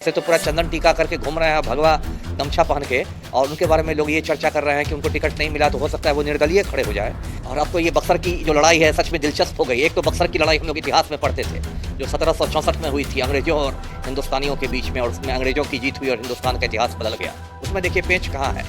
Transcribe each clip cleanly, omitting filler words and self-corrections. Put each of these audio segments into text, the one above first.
से तो पूरा चंदन टीका करके घूम रहे हैं भगवा गमछा पहन के, और उनके बारे में लोग ये चर्चा कर रहे हैं कि उनको टिकट नहीं मिला तो हो सकता है वो निर्दलीय खड़े हो जाए। और अब तो ये बक्सर की जो लड़ाई है सच में दिलचस्प हो गई। एक तो बक्सर की लड़ाई हम लोग इतिहास में पढ़ते थे जो 1764 में हुई थी अंग्रेजों और हिंदुस्तानियों के बीच में, और उसमें अंग्रेजों की जीत हुई और हिंदुस्तान का इतिहास बदल गया। उसमें देखिए पेंच कहाँ है।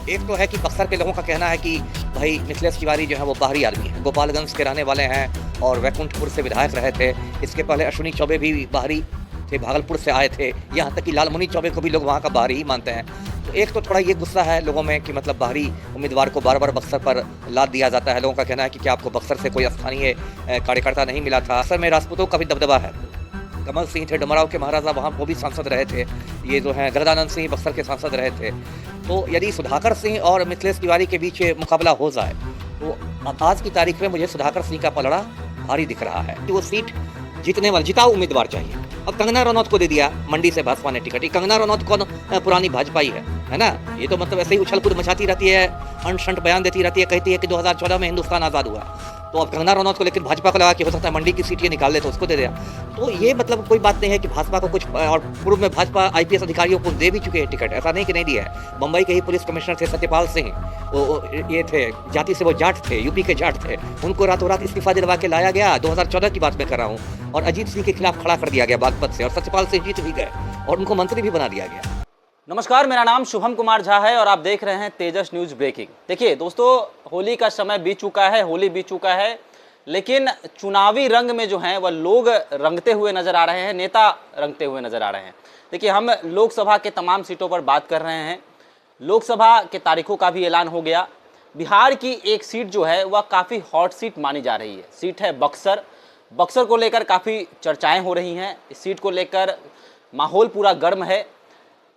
एक तो है कि बक्सर के लोगों का कहना है कि भाई मिथिलेश तिवारी जो है वो बाहरी आदमी है, गोपालगंज के रहने वाले हैं और वैकुंठपुर से विधायक रहे थे। इसके पहले अश्विनी चौबे भी बाहरी थे, भागलपुर से आए थे। यहाँ तक कि लालमुनि चौबे को भी लोग वहाँ का बाहरी ही मानते हैं। तो एक तो थोड़ा ये गुस्सा है लोगों में कि मतलब बाहरी उम्मीदवार को बार बार बक्सर पर लाद दिया जाता है। लोगों का कहना है कि क्या आपको बक्सर से कोई स्थानीय कार्यकर्ता नहीं मिला था। बक्सर में राजपूतों का भी दबदबा है। कमल सिंह थे डमराव के महाराजा, वहाँ वो भी सांसद रहे थे। ये जो हैं गरदानंद सिंह बक्सर के सांसद रहे थे। तो यदि सुधाकर सिंह और मिथिलेश तिवारी के बीच मुकाबला हो जाए तो आज की तारीख में मुझे सुधाकर सिंह का पलड़ा भारी दिख रहा है कि वो सीट जीतने वाला जिताऊ उम्मीदवार चाहिए। अब कंगना रनौत को दे दिया मंडी से भाजपा ने टिकट। कंगना रनौत कौन पुरानी भाजपा ही है ना। ये तो मतलब ऐसे ही उछल कूद मचाती रहती है, अंट शंट बयान देती रहती है, कहती है कि 2014 में हिंदुस्तान आज़ाद हुआ। तो अब कंगना रनौत को लेकिन भाजपा को लगा कि हो सकता है मंडी की सीट ये निकाल ले तो उसको दे दिया। तो ये मतलब कोई बात नहीं है कि भाजपा को कुछ, और पूर्व में भाजपा आईपीएस अधिकारियों को दे भी चुके हैं टिकट, ऐसा नहीं कि नहीं दिया है। मुंबई के ही पुलिस कमिश्नर थे सत्यपाल सिंह, वो ये थे जाति से वो जाट थे, यूपी के जाट थे। उनको रातों रात इस्तीफा दिलवा के लाया गया। 2014 की बात मैं कर रहा हूँ, और अजीत सिंह के खिलाफ खड़ा कर दिया गया बागपत से, और सत्यपाल सिंह जीत भी गए और उनको मंत्री भी बना दिया गया। नमस्कार, मेरा नाम शुभम कुमार झा है और आप देख रहे हैं तेजस न्यूज ब्रेकिंग। देखिए दोस्तों, होली का समय बीत चुका है, होली बीत चुका है, लेकिन चुनावी रंग में जो है वह लोग रंगते हुए नजर आ रहे हैं, नेता रंगते हुए नजर आ रहे हैं। देखिए, हम लोकसभा के तमाम सीटों पर बात कर रहे हैं। लोकसभा के तारीखों का भी ऐलान हो गया। बिहार की एक सीट जो है वह काफ़ी हॉट सीट मानी जा रही है, सीट है बक्सर। बक्सर को लेकर काफ़ी चर्चाएं हो रही हैं। इस सीट को लेकर माहौल पूरा गर्म है।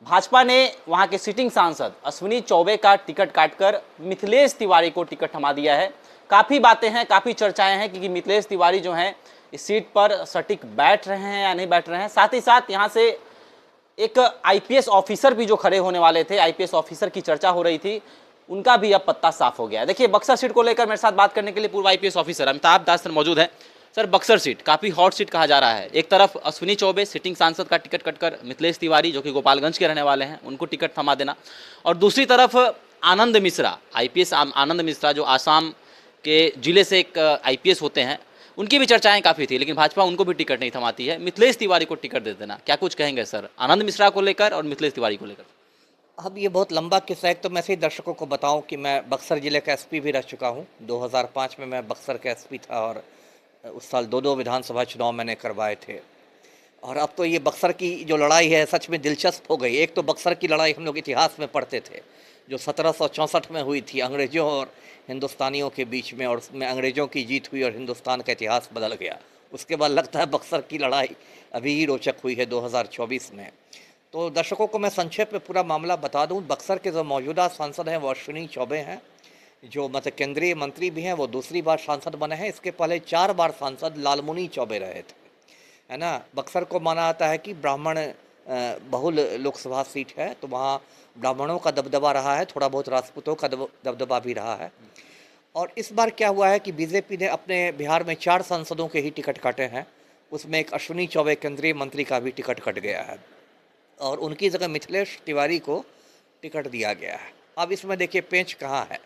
भाजपा ने वहां के सिटिंग सांसद अश्विनी चौबे का टिकट काटकर मिथिलेश तिवारी को टिकट थमा दिया है। काफ़ी बातें हैं, काफ़ी चर्चाएं हैं कि मिथिलेश तिवारी जो हैं इस सीट पर सटीक बैठ रहे हैं या नहीं बैठ रहे हैं। साथ ही साथ यहाँ से एक आईपीएस ऑफिसर भी जो खड़े होने वाले थे, आईपीएस ऑफिसर की चर्चा हो रही थी, उनका भी अब पत्ता साफ हो गया। देखिए, बक्सर सीट को लेकर मेरे साथ बात करने के लिए पूर्व आईपीएस ऑफिसर अमिताभ दास सर मौजूद हैं। सर, बक्सर सीट काफ़ी हॉट सीट कहा जा रहा है। एक तरफ अश्विनी चौबे सिटिंग सांसद का टिकट कटकर मिथिलेश तिवारी जो कि गोपालगंज के रहने वाले हैं उनको टिकट थमा देना, और दूसरी तरफ आनंद मिश्रा, आईपीएस आनंद मिश्रा जो आसाम के जिले से एक आईपीएस होते हैं, उनकी भी चर्चाएं काफ़ी थी, लेकिन भाजपा उनको भी टिकट नहीं थमाती है। मिथिलेश तिवारी को टिकट दे देना, क्या कुछ कहेंगे सर आनंद मिश्रा को लेकर और मिथिलेश तिवारी को लेकर? अब ये बहुत लंबा किस्सा है। तो मैं से दर्शकों को बताऊं कि मैं बक्सर जिले का एसपी भी रह चुका हूं। 2005 में मैं बक्सर का एसपी था, और उस साल दो विधानसभा चुनाव मैंने करवाए थे। और अब तो ये बक्सर की जो लड़ाई है सच में दिलचस्प हो गई। एक तो बक्सर की लड़ाई हम लोग इतिहास में पढ़ते थे जो 1764 में हुई थी अंग्रेजों और हिंदुस्तानियों के बीच में, और उसमें अंग्रेजों की जीत हुई और हिंदुस्तान का इतिहास बदल गया। उसके बाद लगता है बक्सर की लड़ाई अभी ही रोचक हुई है 2024 में। तो दर्शकों को मैं संक्षेप में पूरा मामला बता दूं। बक्सर के जो मौजूदा सांसद हैं वो अश्विनी चौबे हैं, जो मतलब केंद्रीय मंत्री भी हैं, वो दूसरी बार सांसद बने हैं। इसके पहले 4 बार सांसद लालमुनि चौबे रहे थे, है ना। बक्सर को माना जाता है कि ब्राह्मण बहुल लोकसभा सीट है, तो वहाँ ब्राह्मणों का दबदबा रहा है, थोड़ा बहुत राजपूतों का दबदबा भी रहा है। और इस बार क्या हुआ है कि बीजेपी ने अपने बिहार में 4 सांसदों के ही टिकट काटे हैं। उसमें एक अश्विनी चौबे केंद्रीय मंत्री का भी टिकट कट गया है, और उनकी जगह मिथिलेश तिवारी को टिकट दिया गया है। अब इसमें देखिए पेंच कहाँ है।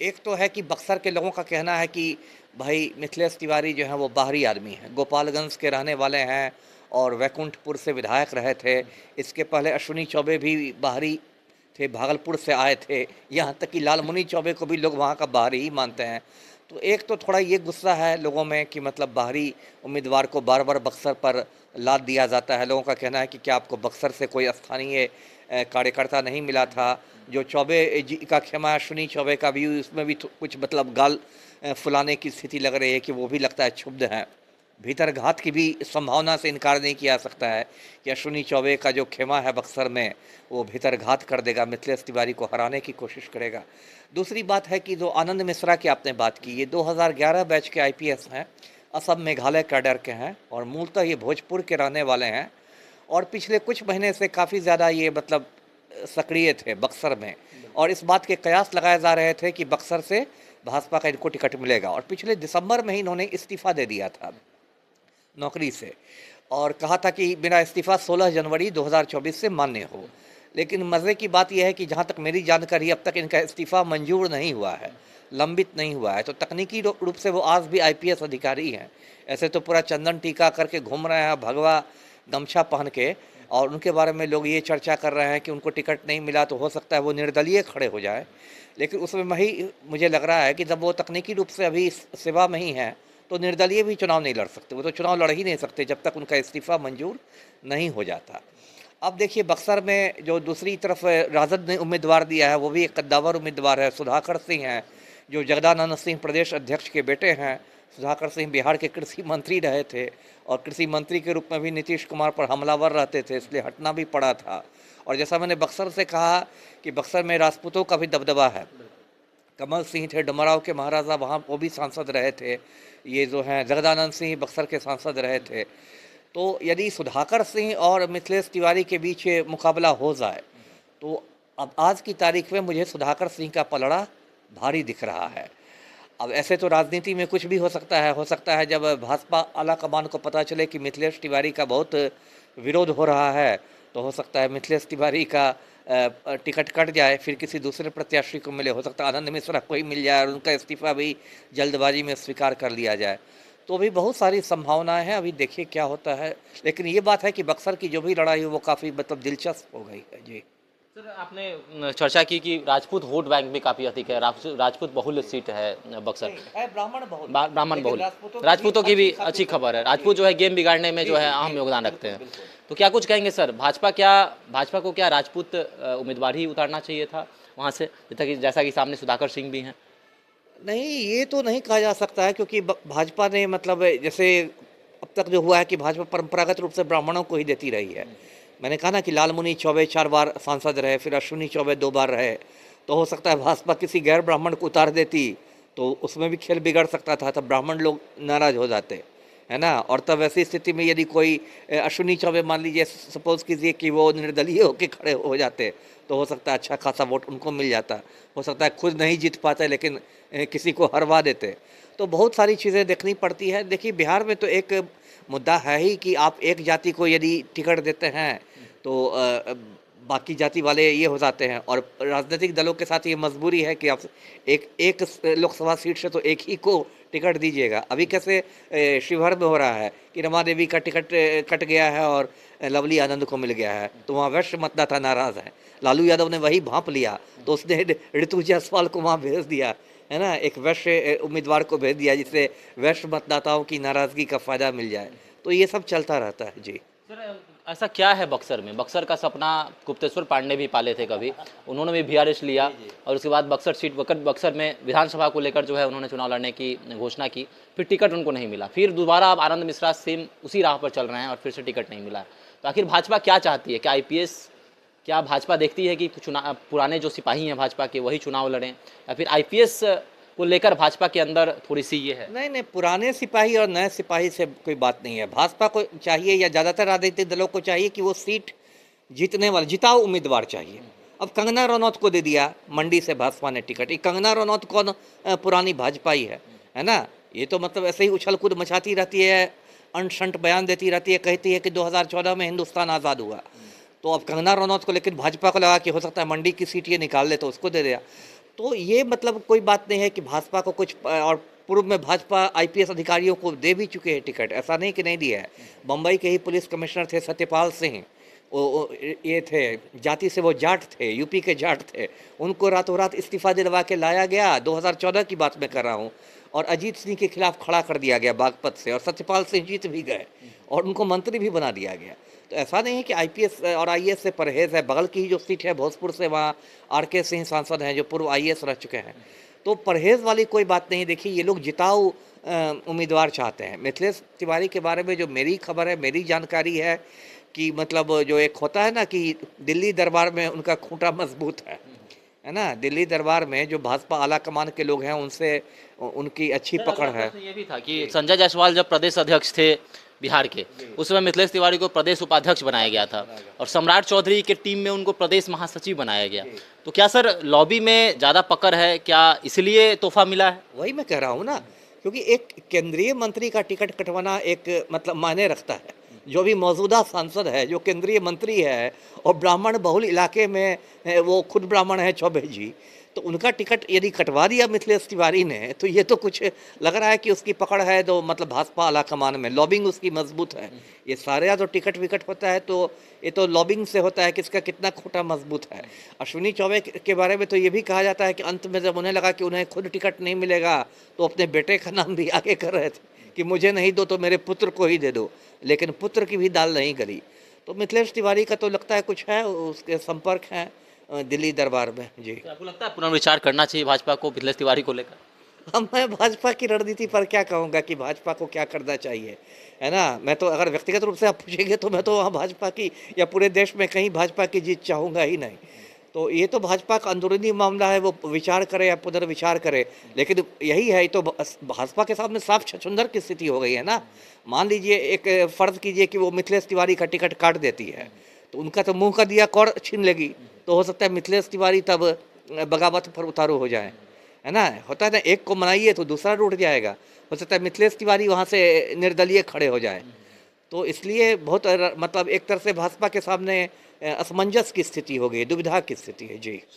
एक तो है कि बक्सर के लोगों का कहना है कि भाई मिथिलेश तिवारी जो है वो बाहरी आदमी है, गोपालगंज के रहने वाले हैं और वैकुंठपुर से विधायक रहे थे। इसके पहले अश्विनी चौबे भी बाहरी थे, भागलपुर से आए थे। यहाँ तक कि लालमुनि चौबे को भी लोग वहाँ का बाहरी ही मानते हैं। तो एक तो थोड़ा ये गुस्सा है लोगों में कि मतलब बाहरी उम्मीदवार को बार बार बक्सर पर लाद दिया जाता है। लोगों का कहना है कि क्या आपको बक्सर से कोई स्थानीय कार्यकर्ता नहीं मिला था। जो चौबे जी का क्षमा अश्विनी चौबे का भी, उसमें भी कुछ मतलब गाल फुलाने की स्थिति लग रही है कि वो भी लगता है क्षुब्ध है। भीतर घात की भी संभावना से इनकार नहीं किया सकता है कि अश्विनी चौबे का जो खेमा है बक्सर में वो भीतर घात कर देगा, मिथिलेश तिवारी को हराने की कोशिश करेगा। दूसरी बात है कि जो आनंद मिश्रा की आपने बात की, ये 2011 बैच के आईपीएस हैं, असम मेघालय कैडर के हैं, और मूलतः ये भोजपुर के रहने वाले हैं, और पिछले कुछ महीने से काफ़ी ज़्यादा ये मतलब सक्रिय थे बक्सर में, और इस बात के कयास लगाए जा रहे थे कि बक्सर से भाजपा का इनको टिकट मिलेगा। और पिछले दिसंबर में ही इन्होंने इस्तीफा दे दिया था नौकरी से। और कहा था कि मेरा इस्तीफ़ा 16 जनवरी 2024 से मान्य हो। लेकिन मज़े की बात यह है कि जहाँ तक मेरी जानकारी अब तक इनका इस्तीफ़ा मंजूर नहीं हुआ है, लंबित नहीं हुआ है। तो तकनीकी रूप से वो आज भी आईपीएस अधिकारी हैं। ऐसे तो पूरा चंदन टीका करके घूम रहे हैं, भगवा गमछा पहन के, और उनके बारे में लोग ये चर्चा कर रहे हैं कि उनको टिकट नहीं मिला तो हो सकता है वो निर्दलीय खड़े हो जाए। लेकिन उसमें ही मुझे लग रहा है कि जब वो तकनीकी रूप से अभी सेवा में ही हैं, तो निर्दलीय भी चुनाव नहीं लड़ सकते। वो तो चुनाव लड़ ही नहीं सकते जब तक उनका इस्तीफ़ा मंजूर नहीं हो जाता। अब देखिए बक्सर में जो दूसरी तरफ राजद ने उम्मीदवार दिया है, वो भी एक कद्दावर उम्मीदवार है, सुधाकर सिंह हैं, जो जगदानंद सिंह प्रदेश अध्यक्ष के बेटे हैं। सुधाकर सिंह बिहार के कृषि मंत्री रहे थे और कृषि मंत्री के रूप में भी नीतीश कुमार पर हमलावर रहते थे, इसलिए हटना भी पड़ा था। और जैसा मैंने बक्सर से कहा कि बक्सर में राजपूतों का भी दबदबा है। कमल सिंह थे डमराव के महाराजा, वहाँ वो भी सांसद रहे थे। ये जो हैं जगदानंद सिंह बक्सर के सांसद रहे थे। तो यदि सुधाकर सिंह और मिथिलेश तिवारी के बीच मुकाबला हो जाए तो अब आज की तारीख में मुझे सुधाकर सिंह का पलड़ा भारी दिख रहा है। अब ऐसे तो राजनीति में कुछ भी हो सकता है जब भाजपा आला कमान को पता चले कि मिथिलेश तिवारी का बहुत विरोध हो रहा है, तो हो सकता है मिथिलेश तिवारी का टिकट कट जाए, फिर किसी दूसरे प्रत्याशी को मिले। हो सकता है आनंद मिश्रा को ही मिल जाए और उनका इस्तीफा भी जल्दबाजी में स्वीकार कर लिया जाए। तो भी बहुत सारी संभावनाएं हैं, अभी देखिए क्या होता है। लेकिन ये बात है कि बक्सर की जो भी लड़ाई है वो काफ़ी मतलब दिलचस्प हो गई है। जी सर, आपने चर्चा की कि राजपूत वोट बैंक भी काफ़ी अधिक है, राजपूत बहुल सीट है बक्सर, है ब्राह्मण बहुल, ब्राह्मण लेकिन बहुल, राजपूतों राजपूतों की भी खासी अच्छी वोट खबर है। है। राजपूत जो है गेम बिगाड़ने में जो है अहम योगदान रखते हैं। तो क्या कुछ कहेंगे सर, भाजपा को क्या राजपूत उम्मीदवार ही उतारना चाहिए था वहाँ से, जैसा कि सामने सुधाकर सिंह भी हैं? नहीं, ये तो नहीं कहा जा सकता है, क्योंकि भाजपा ने मतलब जैसे अब तक जो हुआ है कि भाजपा परंपरागत रूप से ब्राह्मणों को ही देती रही है। मैंने कहा ना कि लालमुनि चौबे 4 बार सांसद रहे, फिर अश्विनी चौबे 2 बार रहे। तो हो सकता है भाजपा किसी गैर ब्राह्मण को उतार देती तो उसमें भी खेल बिगड़ सकता था, तब ब्राह्मण लोग नाराज हो जाते, है ना। और तब ऐसी स्थिति में यदि कोई अश्विनी चौबे मान लीजिए, सपोज कीजिए कि वो निर्दलीय होकर खड़े हो जाते, तो हो सकता है अच्छा खासा वोट उनको मिल जाता। हो सकता है खुद नहीं जीत पाते लेकिन किसी को हरवा देते। तो बहुत सारी चीज़ें देखनी पड़ती है। देखिए बिहार में तो एक मुद्दा है ही कि आप एक जाति को यदि टिकट देते हैं तो बाकी जाति वाले ये हो जाते हैं, और राजनीतिक दलों के साथ ये मजबूरी है कि आप एक लोकसभा सीट से तो एक ही को टिकट दीजिएगा। अभी कैसे शिवहर में हो रहा है कि रमा देवी का टिकट कट गया है और लवली आनंद को मिल गया है, तो वहाँ वैश्य मतदाता नाराज़ है। लालू यादव ने वही भांप लिया तो उसने ऋतु जायसवाल को वहाँ भेज दिया, है ना, एक वैश्य उम्मीदवार को भेज दिया जिससे वैश्य मतदाताओं की नाराज़गी का फ़ायदा मिल जाए। तो ये सब चलता रहता है। जी सर, ऐसा क्या है बक्सर में? बक्सर का सपना गुप्तेश्वर पांडे भी पाले थे कभी, उन्होंने भी बीआरएस लिया और उसके बाद बक्सर में विधानसभा को लेकर जो है उन्होंने चुनाव लड़ने की घोषणा की, फिर टिकट उनको नहीं मिला, फिर दोबारा अब आनंद मिश्रा सेम उसी राह पर चल रहे हैं और फिर से टिकट नहीं मिला। तो आखिर भाजपा क्या चाहती है? क्या भाजपा देखती है कि पुराने जो सिपाही हैं भाजपा के वही चुनाव लड़ें, या फिर आईपीएस को लेकर भाजपा के अंदर थोड़ी सी ये है? नहीं, पुराने सिपाही और नए सिपाही से कोई बात नहीं है। भाजपा को चाहिए या ज़्यादातर राजनीतिक दलों को चाहिए कि वो सीट जीतने वाले जिताऊ उम्मीदवार चाहिए। अब कंगना रनौत को दे दिया मंडी से भाजपा ने टिकट। ये कंगना रनौत कौन पुरानी भाजपा ही है ना। ये तो मतलब ऐसे ही उछल कूद मचाती रहती है, अंट-शंट बयान देती रहती है, कहती है कि 2014 में हिंदुस्तान आज़ाद हुआ। तो अब कंगना रनौत को, लेकिन भाजपा को लगा कि हो सकता है मंडी की सीट ये निकाल ले तो उसको दे दिया। तो ये मतलब कोई बात नहीं है कि भाजपा को कुछ, और पूर्व में भाजपा आईपीएस अधिकारियों को दे भी चुके हैं टिकट, ऐसा नहीं कि नहीं दिया है। बम्बई के ही पुलिस कमिश्नर थे सत्यपाल सिंह, वो ये थे, जाति से वो जाट थे, यूपी के जाट थे, उनको रातों रात इस्तीफा दिलवा के लाया गया। 2014 की बात मैं कर रहा हूँ, और अजीत सिंह के खिलाफ खड़ा कर दिया गया बागपत से, और सत्यपाल सिंह जीत भी गए और उनको मंत्री भी बना दिया गया। तो ऐसा नहीं है कि आईपीएस और आईएएस से परहेज है। बगल की जो सीट है भोजपुर से, वहाँ आरके सिंह सांसद हैं जो पूर्व आईएएस रह चुके हैं। तो परहेज वाली कोई बात नहीं। देखिए ये लोग जिताऊ उम्मीदवार चाहते हैं। मिथिलेश तिवारी के बारे में जो मेरी खबर है, मेरी जानकारी है कि मतलब जो एक होता है ना कि दिल्ली दरबार में उनका खूंटा मजबूत है ना। दिल्ली दरबार में जो भाजपा आला कमान के लोग हैं उनसे उनकी अच्छी पकड़ है। ये भी था कि संजय जायसवाल जब प्रदेश अध्यक्ष थे बिहार के, उस समय मिथिलेश तिवारी को प्रदेश उपाध्यक्ष बनाया गया था और सम्राट चौधरी के टीम में उनको प्रदेश महासचिव बनाया गया। तो क्या सर लॉबी में ज़्यादा पकड़ है, क्या इसलिए तोहफा मिला है? वही मैं कह रहा हूँ ना, क्योंकि एक केंद्रीय मंत्री का टिकट कटवाना एक मतलब मायने रखता है। जो भी मौजूदा सांसद है, जो केंद्रीय मंत्री है और ब्राह्मण बहुल इलाके में वो खुद ब्राह्मण है चौबे जी, तो उनका टिकट यदि कटवा दिया मिथिलेश तिवारी ने, तो ये तो कुछ लग रहा है कि उसकी पकड़ है तो मतलब भाजपा आला कमान में लॉबिंग उसकी मजबूत है। ये सारे जो टिकट विकट होता है तो ये तो लॉबिंग से होता है कि इसका कितना खोटा मजबूत है। अश्विनी चौबे के बारे में तो ये भी कहा जाता है कि अंत में जब उन्हें लगा कि उन्हें खुद टिकट नहीं मिलेगा तो अपने बेटे का नाम भी आगे कर रहे थे कि मुझे नहीं दो तो मेरे पुत्र को ही दे दो, लेकिन पुत्र की भी दाल नहीं गली। तो मिथिलेश तिवारी का तो लगता है कुछ है, उसके संपर्क हैं दिल्ली दरबार में जी। तो आपको लगता है पुनर्विचार करना चाहिए भाजपा को मिथिलेश तिवारी को लेकर? अब मैं भाजपा की रणनीति पर क्या कहूँगा कि भाजपा को क्या करना चाहिए, है ना। मैं तो अगर व्यक्तिगत रूप से आप पूछेंगे तो मैं तो वहाँ भाजपा की या पूरे देश में कहीं भाजपा की जीत चाहूँगा ही नहीं। तो ये तो भाजपा का अंदरूनी मामला है, वो विचार करे या पुनर्विचार करे, लेकिन यही है, ये तो भाजपा के सामने साफ छछूंदर की स्थिति हो गई है ना। मान लीजिए एक फ़र्ज़ कीजिए कि वो मिथिलेश तिवारी का टिकट काट देती है, तो उनका तो मुँह का दिया कौड़ छीन लेगी, तो हो सकता है मिथिलेश तिवारी तब बगावत पर उतारू हो जाए, है ना। होता है ना, एक को मनाइए तो दूसरा रूठ जाएगा, हो सकता है मिथिलेश तिवारी वहाँ से निर्दलीय खड़े हो जाए। तो इसलिए बहुत मतलब एक तरह से भाजपा के सामने असमंजस की स्थिति हो गई, दुविधा की स्थिति है जी।